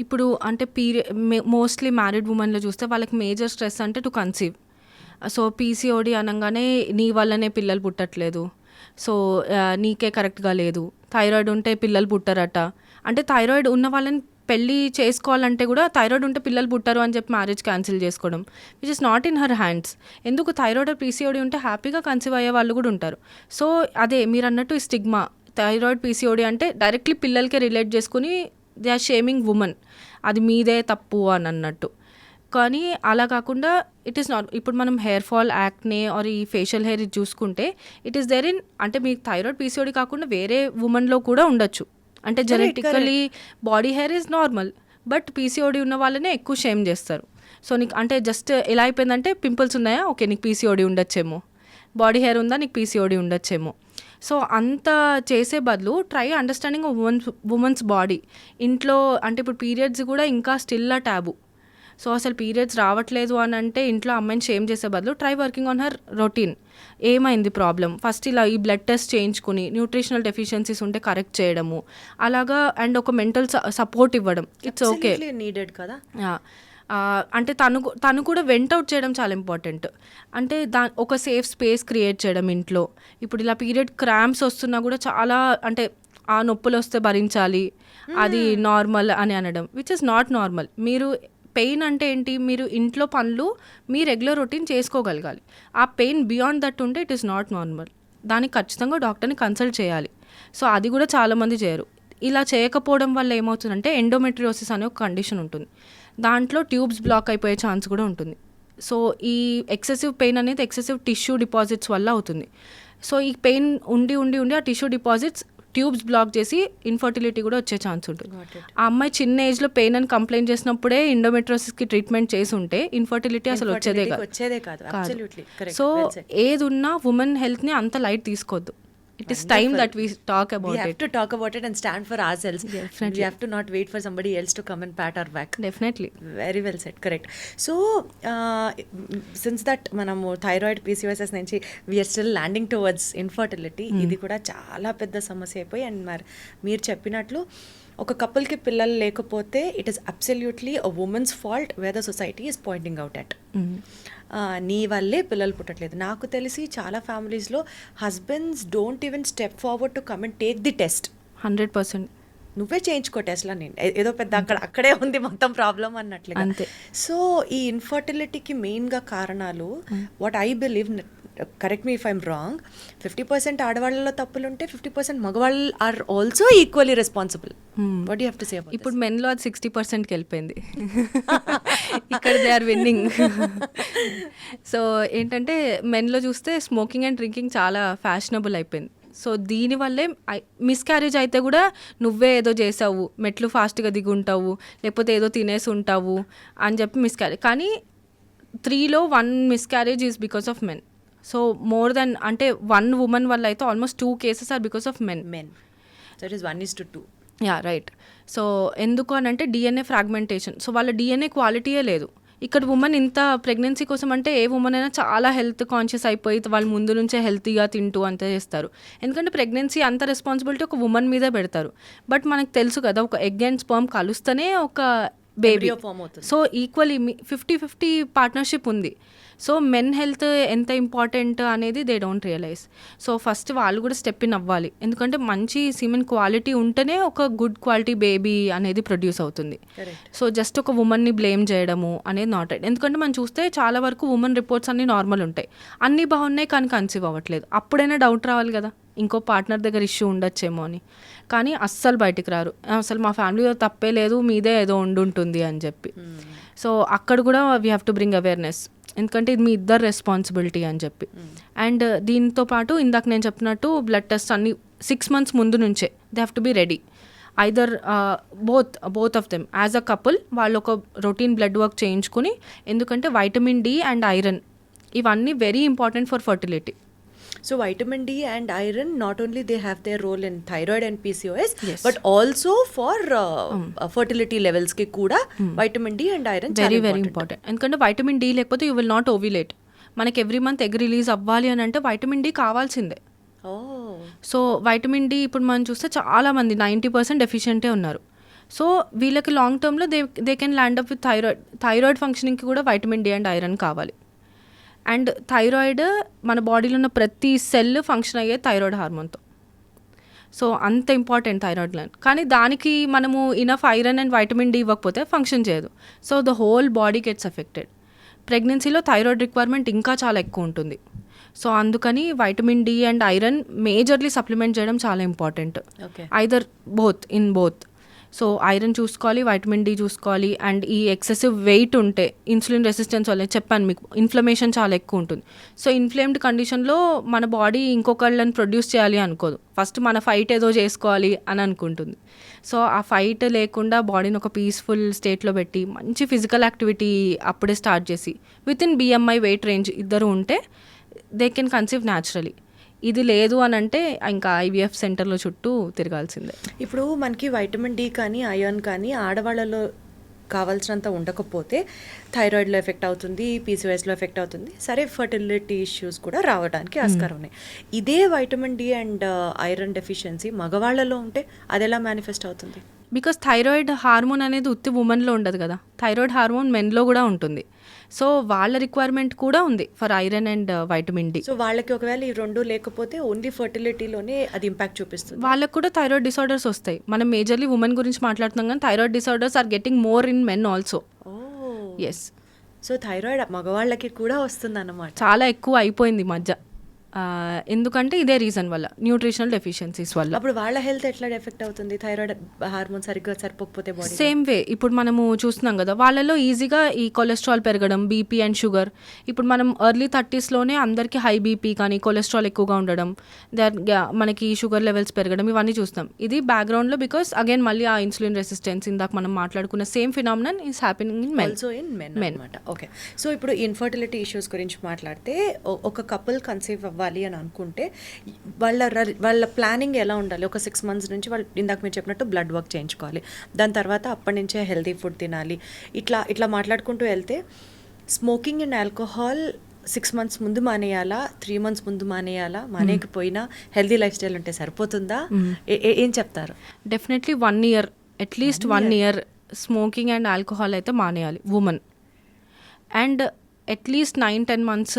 ఇప్పుడు అంటే మోస్ట్లీ మ్యారీడ్ ఉమెన్లో చూస్తే వాళ్ళకి మేజర్ స్ట్రెస్ అంటే టు కన్సీవ్. సో పీసీఓడి అనగానే నీ వల్లనే పిల్లలు పుట్టట్లేదు, సో నీకే కరెక్ట్గా లేదు, థైరాయిడ్ ఉంటే పిల్లలు పుట్టరట. అంటే థైరాయిడ్ ఉన్న వాళ్ళని పెళ్ళి చేసుకోవాలంటే కూడా థైరాయిడ్ ఉంటే పిల్లలు పుట్టరు అని చెప్పి మ్యారేజ్ క్యాన్సిల్ చేసుకోవడం, which is not in her hands. ఎందుకు థైరాయిడ్ పీసీఓడి ఉంటే హ్యాపీగా కన్సీవ్ అయ్యే వాళ్ళు కూడా ఉంటారు. సో అదే మీరు అన్నట్టు ఈ స్టిగ్మా, థైరాయిడ్ పీసీఓడి అంటే డైరెక్ట్లీ పిల్లలకే రిలేట్ చేసుకుని దే ఆర్ షేమింగ్ ఉమెన్, అది మీదే తప్పు అని అన్నట్టు. కానీ అలా కాకుండా ఇట్ ఈస్ నాట్. ఇప్పుడు మనం హెయిర్ ఫాల్, యాక్నే ఆర్ ఈ ఫేషియల్ హెయిర్ ఇది చూసుకుంటే ఇట్ ఈస్ దేర్ ఇన్, అంటే మీకు థైరాయిడ్ పీసీఓడి కాకుండా వేరే ఉమెన్లో కూడా ఉండొచ్చు. అంటే genetically body hair is normal, but PCOD ఉన్న వాళ్ళనే ఎక్కువ షేమ్ చేస్తారు. సో నీకు అంటే జస్ట్ ఎలా అయిపోయిందంటే పింపుల్స్ ఉన్నాయా, ఓకే నీకు పీసీఓడి ఉండొచ్చేమో, బాడీ హెయిర్ ఉందా నీకు పీసీఓడి ఉండొచ్చేమో. సో అంత చేసే బదులు ట్రై అండర్స్టాండింగ్ ఉమెన్స్ బాడీ. ఇంట్లో అంటే ఇప్పుడు పీరియడ్స్ కూడా ఇంకా స్టిల్ అ ట్యాబు. సో అసలు పీరియడ్స్ రావట్లేదు అని అంటే ఇంట్లో అమ్మాయిని షేమ్ చేసే బదులు try working on her routine. ఏమైంది ప్రాబ్లం, ఫస్ట్ ఇలా ఈ బ్లడ్ టెస్ట్ చేయించుకుని న్యూట్రిషనల్ డెఫిషియన్సీస్ ఉంటే కరెక్ట్ చేయడము అలాగా, అండ్ ఒక మెంటల్ సపోర్ట్ ఇవ్వడం. ఇట్స్ ఓకే నీడెడ్ కదా. అంటే తను కూడా వెంట్ అవుట్ చేయడం చాలా ఇంపార్టెంట్. అంటే ఒక సేఫ్ స్పేస్ క్రియేట్ చేయడం ఇంట్లో. ఇప్పుడు ఇలా పీరియడ్ క్రాంప్స్ వస్తున్నా కూడా చాలా అంటే ఆ నొప్పులు వస్తే భరించాలి, అది నార్మల్ అని అనడం, విచ్ ఇస్ నాట్ నార్మల్. మీరు పెయిన్ అంటే ఏంటి, మీరు ఇంట్లో పనులు మీ రెగ్యులర్ రొటీన్ చేసుకోగలగాలి. ఆ పెయిన్ బియాండ్ దట్ ఉంటే ఇట్ ఈస్ నాట్ నార్మల్. దానికి ఖచ్చితంగా డాక్టర్ని కన్సల్ట్ చేయాలి. సో అది కూడా చాలామంది చేయరు. ఇలా చేయకపోవడం వల్ల ఏమవుతుందంటే ఎండోమెట్రియోసిస్ అనే ఒక కండిషన్ ఉంటుంది. దాంట్లో ట్యూబ్స్ బ్లాక్ అయిపోయే ఛాన్స్ కూడా ఉంటుంది. సో ఈ ఎక్సెసివ్ పెయిన్ అనేది ఎక్సెసివ్ టిష్యూ డిపాజిట్స్ వల్ల అవుతుంది. సో ఈ పెయిన్ ఉండి ఉండి ఉండి ఆ టిష్యూ డిపాజిట్స్ ట్యూబ్స్ బ్లాక్ చేసి ఇన్ఫర్టిలిటీ కూడా వచ్చే ఛాన్స్ ఉంటుంది. ఆ అమ్మాయి చిన్న ఏజ్లో పెయిన్ అని కంప్లైంట్ చేసినప్పుడే ఎండోమెట్రోసిస్కి ట్రీట్మెంట్ చేసి ఉంటే ఇన్ఫర్టిలిటీ అసలు వచ్చేదే కాదు. సో ఏది ఉన్నా ఉమెన్ హెల్త్ని అంత లైట్ తీసుకోవద్దు. It is time that we talk about it. We have to talk about it and stand for ourselves. Definitely. We have to not wait for somebody else to come and pat our back. Definitely. Very well said. Correct. So, since that మనము థైరాయిడ్ PCOS నుంచి we are still landing towards infertility, ఇది కూడా చాలా పెద్ద సమస్య అయిపోయి, అండ్ మరి మీరు చెప్పినట్లు ఒక కపుల్కి పిల్లలు లేకపోతే it is absolutely a women's fault where the society is pointing out at. నీ వల్లే పిల్లలు పుట్టట్లేదు. నాకు తెలిసి చాలా ఫ్యామిలీస్లో husbands don't even step forward to come and take the test. 100%. నువ్వే చేయించుకో టెస్ట్లో, నేను ఏదో పెద్ద అక్కడే ఉంది మొత్తం ప్రాబ్లం అన్నట్లుగా. సో ఈ ఇన్ఫర్టిలిటీకి మెయిన్గా కారణాలు what I believe, correct me if I'm wrong, 50% ఆడవాళ్ళలో తప్పులు ఉంటే 50% మగవాళ్ళు are also equally responsible. What you have to say about ఇప్పుడు మెన్లో అది 60%కి వెళ్ళిపోయింది. ఇక్కడ దే ఆర్ విన్నింగ్. సో ఏంటంటే మెన్లో చూస్తే స్మోకింగ్ అండ్ డ్రింకింగ్ చాలా ఫ్యాషనబుల్ అయిపోయింది. సో దీనివల్లే మిస్క్యారేజ్ అయితే కూడా నువ్వే ఏదో చేసావు, మెట్లు ఫాస్ట్గా దిగి ఉంటావు, లేకపోతే ఏదో తినేసి ఉంటావు అని చెప్పి మిస్క్యారేజ్. కానీ 3లో 1 miscarriage is because of men. So more than అంటే 1 ఉమెన్ వల్ల అయితే almost 2 cases are because of men. So it is 1:2. Yeah right. So ఎందుకు అని అంటే డిఎన్ఏ ఫ్రాగ్మెంటేషన్. సో వాళ్ళ డిఎన్ఏ క్వాలిటీయే లేదు. ఇక్కడ ఉమెన్ ఇంత ప్రెగ్నెన్సీ కోసం అంటే ఏ ఉమెన్ అయినా చాలా హెల్త్ కాన్షియస్ అయిపోయి వాళ్ళు ముందు నుంచే హెల్తీగా తింటూ అంతా చేస్తారు. ఎందుకంటే ప్రెగ్నెన్సీ అంత రెస్పాన్సిబిలిటీ ఒక ఉమెన్ మీదే పెడతారు. బట్ మనకు తెలుసు కదా, ఒక ఎగ్ అండ్ స్పర్మ్ కలుస్తేనే ఒక బేబీ. సో ఈక్వల్లీ 50-50 పార్ట్నర్షిప్ ఉంది. సో మెన్ హెల్త్ ఎంత ఇంపార్టెంట్ అనేది they don't realise. So first వాళ్ళు కూడా స్టెప్ ఇన్ అవ్వాలి. ఎందుకంటే మంచి సిమెన్ క్వాలిటీ ఉంటేనే ఒక గుడ్ క్వాలిటీ బేబీ అనేది ప్రొడ్యూస్ అవుతుంది. సో జస్ట్ ఒక ఉమెన్ని బ్లేమ్ చేయడము అనేది నాట్ రైట్. ఎందుకంటే మనం చూస్తే చాలా వరకు ఉమెన్ రిపోర్ట్స్ అన్నీ నార్మల్ ఉంటాయి, అన్నీ బాగున్నాయి కానీ కన్సీవ్ అవ్వట్లేదు. అప్పుడైనా డౌట్ రావాలి కదా, ఇంకో పార్ట్నర్ దగ్గర ఇష్యూ ఉండొచ్చేమో అని. కానీ అస్సలు బయటికి రారు, అసలు మా ఫ్యామిలీలో తప్పే లేదు, మీదే ఏదో ఉండుంటుంది అని చెప్పి. సో అక్కడ కూడా we have to bring awareness, ఎందుకంటే ఇది మీ ఇద్దరు రెస్పాన్సిబిలిటీ అని చెప్పి. అండ్ దీంతో పాటు ఇందాక నేను చెప్పినట్టు బ్లడ్ టెస్ట్ అన్ని 6 months ముందు నుంచే they have to be ready. Either both of them as a couple వాళ్ళు ఒక రొటీన్ బ్లడ్ వర్క్ చేయించుకుని, ఎందుకంటే వైటమిన్ డి అండ్ ఐరన్ ఇవన్నీ very important for fertility. So vitamin D and iron, not only they have their role in thyroid and PCOS, yes, but also for fertility levels ki kuda vitamin D and iron very very important. ఎందుకంటే వైటమిన్ డి లేకపోతే యూ విల్ నాట్ ఓవ్యులేట్. మనకి ఎవ్రీ మంత్ ఎగ్ రిలీజ్ అవ్వాలి అని అంటే వైటమిన్ డి కావాల్సిందే. సో వైటమిన్ డి ఇప్పుడు మనం చూస్తే చాలా మంది 90% డెఫిషియెంటే ఉన్నారు. సో వీళ్ళకి లాంగ్ టర్మ్లో they can land up with thyroid ఫంక్షనింగ్కి కూడా వైటమిన్ డి అండ్ ఐరన్ కావాలి. అండ్ థైరాయిడ్ మన బాడీలో ఉన్న ప్రతి సెల్ ఫంక్షన్ అయ్యే థైరాయిడ్ హార్మోన్తో. సో అంత ఇంపార్టెంట్ థైరాయిడ్ గ్లాండ్. కానీ దానికి మనము enough iron and vitamin D ఇవ్వకపోతే ఫంక్షన్ చేయదు. So the whole body gets affected. ప్రెగ్నెన్సీలో థైరాయిడ్ రిక్వైర్మెంట్ ఇంకా చాలా ఎక్కువ ఉంటుంది. సో అందుకని vitamin D and iron majorly supplement చేయడం చాలా important. Either both. So iron చూసుకోవాలి, వైటమిన్ డి చూసుకోవాలి. అండ్ ఈ ఎక్సెసివ్ వెయిట్ ఉంటే ఇన్సులిన్ రెసిస్టెన్స్ వల్ల చెప్పాను మీకు, ఇన్ఫ్లమేషన్ చాలా ఎక్కువ ఉంటుంది. సో ఇన్ఫ్లేమ్డ్ కండిషన్లో మన బాడీ ఇంకొకళ్ళని ప్రొడ్యూస్ చేయాలి అనుకోదు, ఫస్ట్ మన ఫైట్ ఏదో చేసుకోవాలి అని అనుకుంటుంది. సో ఆ ఫైట్ లేకుండా బాడీని ఒక పీస్ఫుల్ స్టేట్లో పెట్టి మంచి ఫిజికల్ యాక్టివిటీ అప్పుడే స్టార్ట్ చేసి with in BMI weight range ఇద్దరు ఉంటే దే కెన్ కన్సీవ్ న్యాచురలీ. ఇది లేదు అని అంటే ఇంకా IVF సెంటర్లో చుట్టూ తిరగాల్సిందే. ఇప్పుడు మనకి వైటమిన్ డి కానీ ఐరన్ కానీ ఆడవాళ్ళలో కావాల్సినంత ఉండకపోతే థైరాయిడ్లో ఎఫెక్ట్ అవుతుంది, PCOSలో ఎఫెక్ట్ అవుతుంది. సరే, ఫర్టిలిటీ ఇష్యూస్ కూడా రావడానికి ఆస్కారం ఉన్నాయి. ఇదే vitamin D and iron deficiency మగవాళ్ళలో ఉంటే అది ఎలా మేనిఫెస్ట్ అవుతుంది? బికాస్ థైరాయిడ్ హార్మోన్ అనేది ఉత్తి ఉమెన్లో ఉండదు కదా, థైరాయిడ్ హార్మోన్ మెన్లో కూడా ఉంటుంది. సో వాళ్ళ రిక్వైర్మెంట్ కూడా ఉంది for iron and vitamin D. So వాళ్ళకి ఒకవేళ ఈ రెండు లేకపోతే ఓన్లీ ఫర్టిలిటీలోనే అది ఇంపాక్ట్ చూపిస్తుంది. వాళ్ళకి కూడా థైరాయిడ్ డిసార్డర్స్ వస్తాయి. మనం మేజర్లీ ఉమెన్ గురించి మాట్లాడుతున్నాం కానీ thyroid disorders are getting more in men also. Yes. So thyroid మగవాళ్ళకి కూడా వస్తుంది అన్నమాట. చాలా ఎక్కువ అయిపోయింది మధ్య. ఎందుకంటే ఇదే రీజన్ వల్ల, న్యూట్రిషనల్ డెఫిషియన్సీస్ వల్ల. అప్పుడు వాళ్ళ హెల్త్ ఎట్లా ఎఫెక్ట్ అవుతుంది థైరాయిడ్ హార్మోన్ సరిగ్గా సరిపోకపోతే బాడీ? సేమ్ వే ఇప్పుడు మనము చూస్తున్నాం కదా, వాళ్ళలో ఈజీగా ఈ కొలెస్ట్రాల్ పెరగడం, బీపీ అండ్ షుగర్. ఇప్పుడు మనం ఎర్లీ 30sలోనే అందరికీ హై బీపీ కానీ కొలెస్ట్రాల్ ఎక్కువగా ఉండడం, మనకి షుగర్ లెవెల్స్ పెరగడం, ఇవన్నీ చూస్తాం. ఇది బ్యాక్గ్రౌండ్లో బికాస్ అగైన్ మళ్ళీ ఆ ఇన్సులిన్ రెసిస్టెన్స్, ఇందాక మనం మాట్లాడుకున్న same phenomenon is happening in men. Also in men అన్నమాట. ఓకే, సో ఇప్పుడు ఇన్ఫర్టిలిటీ ఇష్యూస్ గురించి మాట్లాడితే ఒక కపుల్ కన్సీవ్ అవ్వాలి అని అనుకుంటే వాళ్ళ ప్లానింగ్ ఎలా ఉండాలి? ఒక 6 months నుంచి వాళ్ళు ఇందాక మీరు చెప్పినట్టు బ్లడ్ వర్క్ చేయించుకోవాలి, దాని తర్వాత అప్పటి నుంచే హెల్తీ ఫుడ్ తినాలి. ఇట్లా మాట్లాడుకుంటూ వెళ్తే స్మోకింగ్ అండ్ ఆల్కహాల్ 6 months ముందు మానేయాలా, 3 months ముందు మానేయాలా? మానేయకపోయినా హెల్తీ లైఫ్ స్టైల్ ఉంటే సరిపోతుందా? ఏం చెప్తారు? Definitely 1 year, at least 1 year smoking and alcohol అయితే మానేయాలి ఉమెన్. అండ్ అట్లీస్ట్ 9-10 months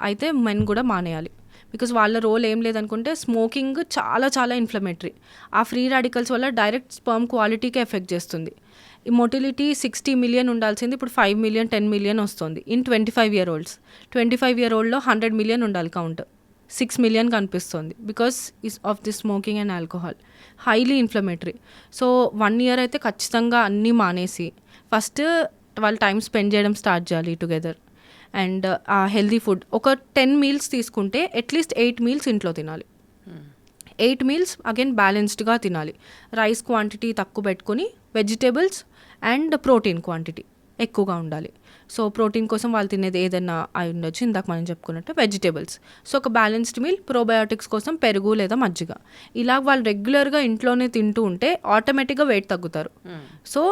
అయితే మెన్ కూడా మానేయాలి. బికాజ్ వాళ్ళ రోల్ ఏం లేదనుకుంటే స్మోకింగ్ చాలా చాలా ఇన్ఫ్లమేటరీ. ఆ ఫ్రీ రాడికల్స్ వల్ల డైరెక్ట్ స్పర్మ్ క్వాలిటీకి ఎఫెక్ట్ చేస్తుంది. ఈ మొటిలిటీ 60 million ఉండాల్సింది ఇప్పుడు 5 million 10 million వస్తుంది ఇన్ 25-year-olds. 25-year-oldలో 100 million ఉండాలి కౌంట్, 6 million కనిపిస్తుంది because of the smoking and alcohol. Highly inflammatory. So 1 year అయితే ఖచ్చితంగా అన్నీ మానేసి ఫస్ట్ వాళ్ళు టైం స్పెండ్ చేయడం స్టార్ట్ చేయాలి టుగెదర్. అండ్ ఆ హెల్దీ ఫుడ్ ఒక 10 meals తీసుకుంటే అట్లీస్ట్ 8 meals ఇంట్లో తినాలి. 8 meals అగైన్ బ్యాలెన్స్డ్గా తినాలి. రైస్ క్వాంటిటీ తక్కువ పెట్టుకొని వెజిటేబుల్స్ అండ్ ప్రోటీన్ క్వాంటిటీ ఎక్కువగా ఉండాలి. సో ప్రోటీన్ కోసం వాళ్ళు తినేది ఏదైనా అయి ఉండొచ్చు, ఇందాక మనం చెప్పుకున్నట్టు వెజిటేబుల్స్. సో ఒక బ్యాలెన్స్డ్ మీల్, ప్రోబయోటిక్స్ కోసం పెరుగు లేదా మజ్జిగ. ఇలా వాళ్ళు రెగ్యులర్గా ఇంట్లోనే తింటూ ఉంటే ఆటోమేటిక్గా వెయిట్ తగ్గుతారు. సో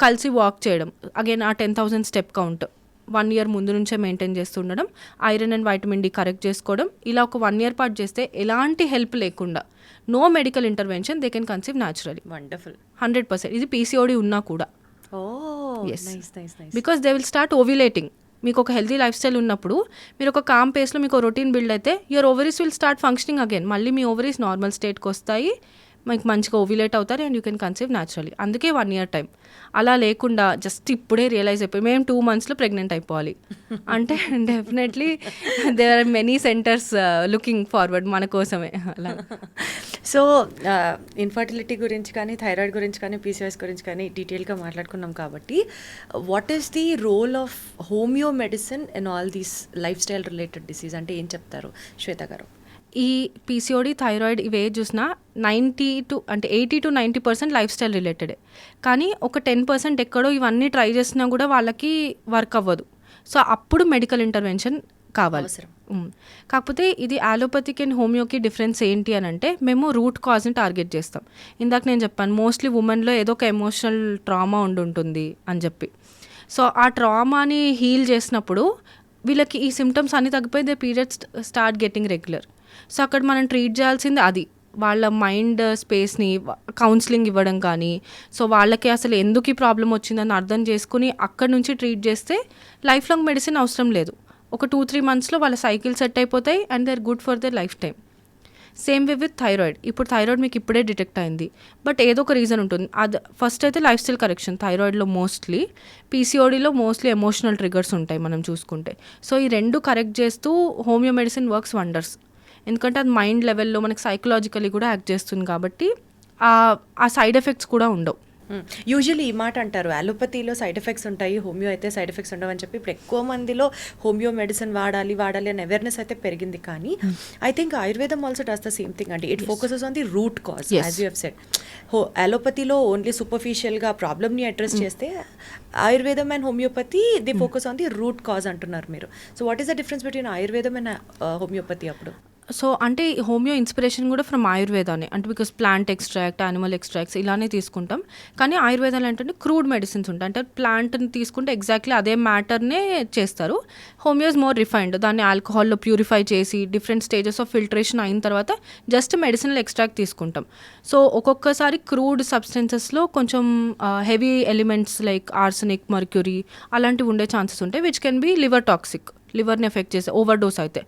కలిసి వాక్ చేయడం, అగైన్ ఆ 10,000 step కౌంట్ 1 year ముందు నుంచే మెయింటైన్ చేస్తుండడం, iron and vitamin D correct చేసుకోవడం. ఇలా ఒక 1 year పాటు చేస్తే ఎలాంటి హెల్ప్ లేకుండా, no medical intervention, they can conceive naturally. Wonderful. 100%. ఇది పీసీఓడి ఉన్నా కూడా. Yes. Nice. Because they will start ovulating. మీకు ఒక హెల్తీ లైఫ్ స్టైల్ ఉన్నప్పుడు, మీరు ఒక కామ్ పేస్లో మీకు రొటీన్ బిల్డ్ అయితే your ovaries will start functioning again. మళ్ళీ మీ ఓవరీస్ నార్మల్ స్టేట్కి వస్తాయి, మీకు మంచిగా ఓవ్యులేట్ అవుతారు and you can conceive naturally. అందుకే 1 year టైం. అలా లేకుండా జస్ట్ ఇప్పుడే రియలైజ్ అయిపోయి మేము 2 monthsలో ప్రెగ్నెంట్ అయిపోవాలి అంటే definitely there are many centres looking forward మన కోసమే అలా. సో ఇన్ఫర్టిలిటీ గురించి కానీ, థైరాయిడ్ గురించి కానీ, పీసీఓఎస్ గురించి కానీ డీటెయిల్గా మాట్లాడుకున్నాం కాబట్టి what is the role of homeo medicine in all these life style related disease అంటే ఏం చెప్తారు శ్వేత గారు? ఈ పీసీఓడి, థైరాయిడ్ ఇవే చూసినా 80 to 90% లైఫ్ స్టైల్ రిలేటెడే. కానీ ఒక 10% ఎక్కడో ఇవన్నీ ట్రై చేసినా కూడా వాళ్ళకి వర్క్ అవ్వదు. సో అప్పుడు మెడికల్ ఇంటర్వెన్షన్ కావాలి. కాకపోతే ఇది అలోపతిక్ అండ్ హోమియోకి డిఫరెన్స్ ఏంటి అని అంటే, మేము రూట్ కాజ్ని టార్గెట్ చేస్తాం. ఇందాక నేను చెప్పాను మోస్ట్లీ ఉమెన్లో ఏదో ఒక ఎమోషనల్ ట్రామా ఉంటుంది అని చెప్పి. సో ఆ ట్రామాని హీల్ చేసినప్పుడు వీళ్ళకి ఈ సిమ్టమ్స్ అన్నీ తగ్గిపోయి they periods start getting regular. So అక్కడ మనం ట్రీట్ చేయాల్సింది అది, వాళ్ళ మైండ్ స్పేస్ని కౌన్సిలింగ్ ఇవ్వడం కానీ, సో వాళ్ళకి అసలు ఎందుకు ఈ ప్రాబ్లం వచ్చిందని అర్థం చేసుకుని అక్కడ నుంచి ట్రీట్ చేస్తే లైఫ్ లాంగ్ మెడిసిన్ అవసరం లేదు. ఒక 2-3 monthsలో వాళ్ళ సైకిల్ సెట్ అయిపోతాయి and they are good for their life time. Same way with thyroid. ఇప్పుడు థైరాయిడ్ మీకు ఇప్పుడే డిటెక్ట్ అయింది, బట్ ఏదో ఒక రీజన్ ఉంటుంది. అది ఫస్ట్ అయితే లైఫ్ స్టైల్ కరెక్షన్ థైరాయిడ్లో మోస్ట్లీ, పీసీఓడిలో మోస్ట్లీ ఎమోషనల్ ట్రిగర్స్ ఉంటాయి మనం చూసుకుంటే. సో ఈ రెండు కరెక్ట్ చేస్తూ హోమియో మెడిసిన్ వర్క్స్ వండర్స్. ఎందుకంటే అది మైండ్ లెవెల్లో మనకి సైకలాజికలీ కూడా యాక్ట్ చేస్తుంది కాబట్టి ఆ సైడ్ ఎఫెక్ట్స్ కూడా ఉండవు. యూజువల్లీ ఈ మాట అంటారు, అలోపతిలో సైడ్ ఎఫెక్ట్స్ ఉంటాయి, హోమియో అయితే సైడ్ ఎఫెక్ట్స్ ఉండవు అని చెప్పి ఇప్పుడు ఎక్కువ మందిలో హోమియో మెడిసిన్ వాడాలి అని అవేర్నెస్ అయితే పెరిగింది. కానీ I think Ayurvedam also does the same thing అండి. It focuses on the root cause as you have said. అలోపతిలో ఓన్లీ సూపర్ఫిషియల్గా ప్రాబ్లమ్ని అడ్రస్ చేస్తే, Ayurvedam and homeopathy they focus on the root cause అంటున్నారు మీరు. So what is the difference between Ayurvedam and homeopathy అప్పుడు? సో అంటే హోమియో ఇన్స్పిరేషన్ కూడా ఫ్రమ్ ఆయుర్వేదానే, అంటే because plant extract, animal extracts ఇలానే తీసుకుంటాం. కానీ ఆయుర్వేదాలు అంటే క్రూడ్ మెడిసిన్స్ ఉంటాయి, అంటే ప్లాంట్ని తీసుకుంటే ఎగ్జాక్ట్లీ అదే మ్యాటర్నే చేస్తారు. హోమియో ఇస్ మోర్ రిఫైన్డ్, దాన్ని ఆల్కహాల్లో ప్యూరిఫై చేసి డిఫరెంట్ స్టేజెస్ ఆఫ్ ఫిల్టరేషన్ అయిన తర్వాత జస్ట్ మెడిసినల్ ఎక్స్ట్రాక్ట్ తీసుకుంటాం. సో ఒక్కొక్కసారి క్రూడ్ సబ్స్టెన్సెస్లో కొంచెం heavy elements like arsenic, mercury అలాంటివి ఉండే ఛాన్సెస్ ఉంటాయి, which can be liver toxic, లివర్ని ఎఫెక్ట్ చేస్తే ఓవర్ డోస్ అయితే.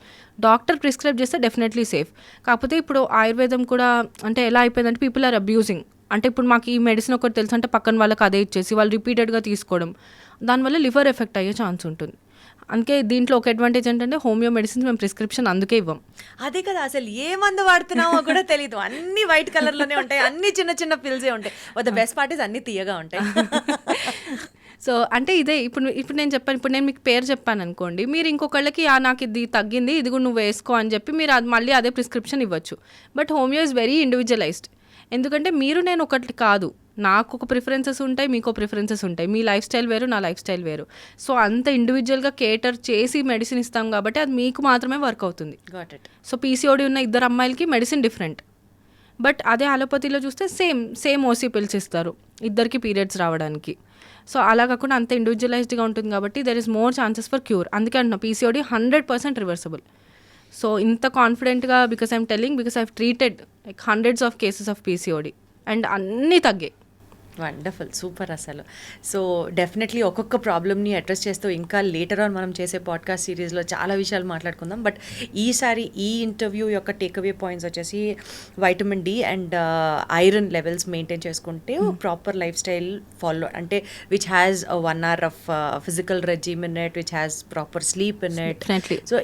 డాక్టర్ ప్రిస్క్రైబ్ చేస్తే డెఫినెట్లీ సేఫ్. కాకపోతే ఇప్పుడు ఆయుర్వేదం కూడా అంటే ఎలా అయిపోయిందంటే పీపుల్ ఆర్ అబ్యూజింగ్. అంటే ఇప్పుడు మాకు ఈ మెడిసిన్ ఒకటి తెలుసు అంటే పక్కన వాళ్ళకి అదే ఇచ్చేసి వాళ్ళు రిపీటెడ్గా తీసుకోవడం, దానివల్ల లివర్ ఎఫెక్ట్ అయ్యే ఛాన్స్ ఉంటుంది. అందుకే దీంట్లో ఒక అడ్వాంటేజ్ ఏంటంటే హోమియో మెడిసిన్స్ మేము ప్రిస్క్రిప్షన్ అందుకే ఇవ్వం. అదే కదా, అసలు ఏ మందు వాడుతున్నామో కూడా తెలియదు. అన్ని వైట్ కలర్లోనే ఉంటాయి, అన్ని చిన్న చిన్న పిల్సే ఉంటాయి. ద బెస్ట్ పార్ట్ ఇస్ అన్ని తీయగా ఉంటాయి. సో అంటే ఇదే ఇప్పుడు నేను చెప్పాను, ఇప్పుడు నేను మీకు పేరు చెప్పాను అనుకోండి, మీరు ఇంకొకళ్ళకి నాకు ఇది తగ్గింది, ఇది కూడా నువ్వు వేసుకో అని చెప్పి మీరు అది మళ్ళీ అదే ప్రిస్క్రిప్షన్ ఇవ్వచ్చు. But homeo is very individualised. ఎందుకంటే మీరు నేను ఒకటి కాదు, నాకు ఒక ప్రిఫరెన్సెస్ ఉంటాయి, మీకు ప్రిఫరెన్సెస్ ఉంటాయి, మీ లైఫ్ స్టైల్ వేరు, నా లైఫ్ స్టైల్ వేరు. సో అంత ఇండివిజువల్గా కేటర్ చేసి మెడిసిన్ ఇస్తాం కాబట్టి అది మీకు మాత్రమే వర్క్ అవుతుంది. సో పీసీఓడి ఉన్న ఇద్దరు అమ్మాయిలకి మెడిసిన్ డిఫరెంట్. బట్ అదే అలోపతిలో చూస్తే సేమ్ ఓసీ పిల్స్ ఇస్తారు ఇద్దరికి పీరియడ్స్ రావడానికి. సో అలా కాకుండా అంత ఇండివిజువలైజ్డ్గా ఉంటుంది కాబట్టి there is more chances for cure. అందుకే అంటున్నా పీసీఓడి 100% రివర్సబుల్. సో ఇంత కాన్ఫిడెంట్గా because I'm telling because I treated like hundreds of cases of PCOD and అన్నీ తగ్గాయి. వండర్ఫుల్, సూపర్ అసలు. సో డెఫినెట్లీ ఒక్కొక్క ప్రాబ్లమ్ని అడ్రస్ చేస్తూ ఇంకా లేటర్ ఆన్ మనం చేసే పాడ్కాస్ట్ సిరీస్లో చాలా విషయాలు మాట్లాడుకుందాం. బట్ ఈసారి ఈ ఇంటర్వ్యూ యొక్క టేక్అవే పాయింట్స్ వచ్చేసి vitamin D and iron levels maintain చేసుకుంటే ప్రాపర్ లైఫ్ స్టైల్ ఫాలో, అంటే which has 1 hour of physical regime in it, which has proper sleep in it. So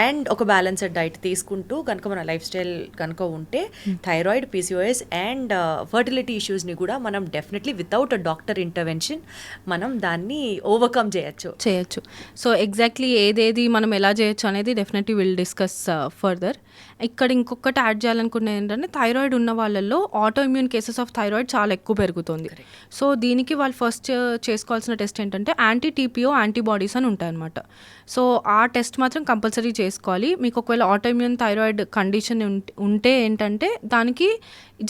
and ఒక బ్యాలెన్స్డ్ డైట్ తీసుకుంటూ కనుక మన లైఫ్ స్టైల్ కనుక ఉంటే థైరాయిడ్, పీసీఓఎస్ అండ్ ఫర్టిలిటీ ఇష్యూస్ని కూడా మనం definitely without a doctor intervention మనం దాన్ని ఓవర్కమ్ చేయొచ్చు. సో ఎగ్జాక్ట్లీ ఏదేది మనం ఎలా చేయొచ్చు అనేది డెఫినెట్లీ విల్ డిస్కస్ ఫర్దర్. ఇక్కడ ఇంకొకటి యాడ్ చేయాలనుకున్నది ఏంటంటే థైరాయిడ్ ఉన్న వాళ్ళల్లో auto immune cases of thyroid చాలా ఎక్కువ పెరుగుతుంది. సో దీనికి వాళ్ళు ఫస్ట్ చేసుకోవాల్సిన టెస్ట్ ఏంటంటే యాంటీ-టీపీఓ యాంటీబాడీస్ అని ఉంటాయన్నమాట. సో ఆ టెస్ట్ మాత్రం కంపల్సరీ చేసుకోవాలి. మీకు ఒకవేళ ఆటో ఇమ్యూన్ థైరాయిడ్ కండిషన్ ఉంటే ఏంటంటే దానికి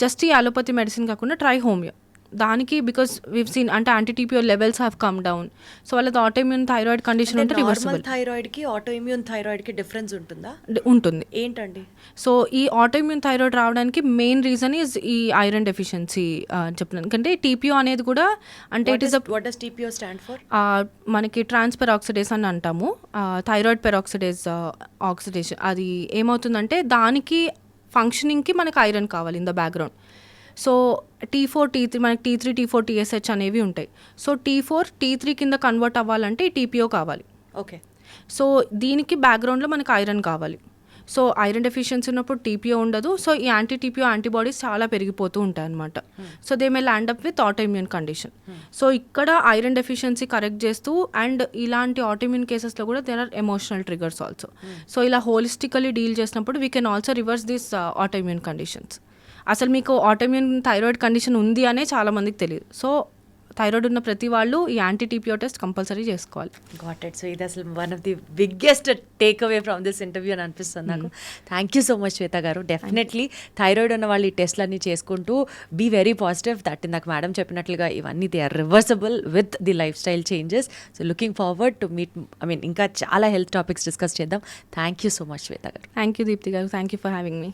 జస్ట్ ఈ అలోపతి మెడిసిన్ కాకుండా ట్రై హోమియో. దానికి బికాస్ వివ్ సీన్ అంటే anti-TPO levels have come down. So వాళ్ళది ఆటో ఇమ్యూన్ థైరాయిడ్ కండిషన్ ఉంటే రివర్సిబుల్. థైరాయిడ్కి ఆటో ఇమ్యూన్ థైరాయిడ్కి డిఫరెన్స్ ఉంటుందా? ఉంటుంది. ఏంటండి? సో ఈ ఆటో ఇమ్యూన్ థైరాయిడ్ రావడానికి మెయిన్ రీజన్ ఈజ్ ఈ ఐరన్ డెఫిషియన్సీ చెప్తున్నాను. ఎందుకంటే టీపీఓ అనేది కూడా అంటే it is what does TPO stand for? మనకి ట్రాన్స్ పెరాక్సిడేస్ అని అంటాము. Thyroid peroxidase oxidation. అది ఏమవుతుందంటే దానికి ఫంక్షనింగ్కి మనకి ఐరన్ కావాలి in the background. So T4 T3 మనకి T3 T4 TSH అనేవి ఉంటాయి. సో T4 T3 కింద కన్వర్ట్ అవ్వాలంటే టీపీఓ కావాలి. ఓకే. సో దీనికి బ్యాక్గ్రౌండ్లో మనకి ఐరన్ కావాలి. సో ఐరన్ డెఫిషియన్సీ ఉన్నప్పుడు టీపీఓ ఉండదు. సో ఈ యాంటీ-టీపీఓ యాంటీబాడీస్ చాలా పెరిగిపోతూ ఉంటాయి అనమాట. So they may land up with autoimmune condition. So ఇక్కడ ఐరన్ డెఫిషియన్సీ కరెక్ట్ చేస్తూ అండ్ ఇలాంటి ఆటోఇమ్యూన్ కేసెస్లో కూడా there are emotional triggers also. So ఇలా హోలిస్టికలీ డీల్ చేసినప్పుడు we can also reverse this autoimmune conditions. అసలు మీకు ఆటోఇమ్యూన్ థైరాయిడ్ కండిషన్ ఉంది అనే చాలా మందికి తెలియదు. సో థైరాయిడ్ ఉన్న ప్రతి వాళ్ళు ఈ యాంటీ-టీపీఓ టెస్ట్ కంపల్సరీ చేసుకోవాలి. Got it. సో ఇది అసలు one of the biggest take away from this interview అని అనిపిస్తుంది నాకు. Thank you so much Shweta garu. Definitely thyroid ఉన్న వాళ్ళు ఈ టెస్ట్లన్నీ చేసుకుంటూ బీ వెరీ పాజిటివ్. దట్ ఇందాక మేడం చెప్పినట్లుగా ఇవన్నీ they are reversible with the life style changes. So looking forward to meet ఇంకా చాలా హెల్త్ టాపిక్స్ డిస్కస్ చేద్దాం. Thank you so much Shweta గారు. థ్యాంక్ యూ దీప్తి గారు. Thank you for having me.